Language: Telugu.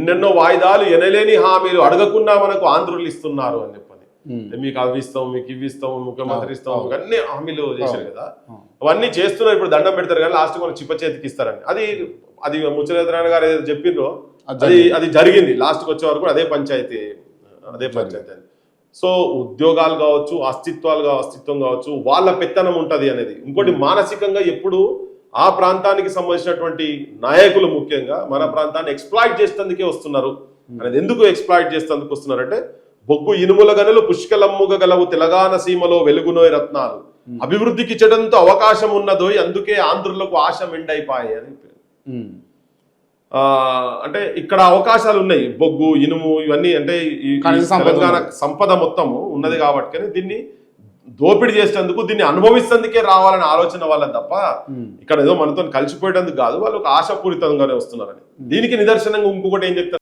ఎన్నెన్నో వాయిదాలు ఎనలేని హామీలు అడగకుండా మనకు ఆంధ్రులు ఇస్తున్నారు అని చెప్పని, మీకు అవి ఇస్తాం, మీకు ఇవి ఇస్తాం, ముఖ్యమంత్రి ఇస్తాం, అన్ని హామీలు చేశారు కదా. అవన్నీ చేస్తున్నారు. ఇప్పుడు దండం పెడతారు కానీ లాస్ట్ మనం చిప్ప చేతికి ఇస్తారని. అది ముచ్చలేంద్రనారాయణ గారు ఏదైతే చెప్పిండ్రో అది జరిగింది. లాస్ట్కి వచ్చే వరకు అదే పంచాయతీ అని. సో ఉద్యోగాలు కావచ్చు, అస్తిత్వం కావచ్చు, వాళ్ళ పెత్తనం ఉంటది అనేది. ఇంకోటి మానసికంగా ఎప్పుడు ఆ ప్రాంతానికి సంబంధించినటువంటి నాయకులు ముఖ్యంగా మన ప్రాంతాన్ని ఎక్స్ప్లాయిట్ చేసేందుకే వస్తున్నారు అనేది. ఎందుకు ఎక్స్ప్లాయిట్ చేసేందుకు వస్తున్నారు అంటే, బొగ్గు ఇనుముల గనులు పుష్కలమ్ముగ గలవు తెలంగాణ సీమలో వెలుగునోయ్ రత్నాలు, అభివృద్ధికి ఇచ్చడంతో అవకాశం ఉన్నదో, అందుకే ఆంధ్రులకు ఆశ మెండైపాయి అని. అంటే ఇక్కడ అవకాశాలు ఉన్నాయి, బొగ్గు ఇనుము ఇవన్నీ, అంటే తెలంగాణ సంపద మొత్తము ఉన్నది కాబట్టి దీన్ని దోపిడీ చేసేందుకు, దీన్ని అనుభవిస్తేందుకే రావాలని ఆలోచన వాళ్ళని తప్ప ఇక్కడ ఏదో మనతో కలిసిపోయేందుకు కాదు. వాళ్ళు ఒక ఆశాపూరితంగానే వస్తున్నారని. దీనికి నిదర్శనంగా ఇంకొకటి ఏం చెప్తారు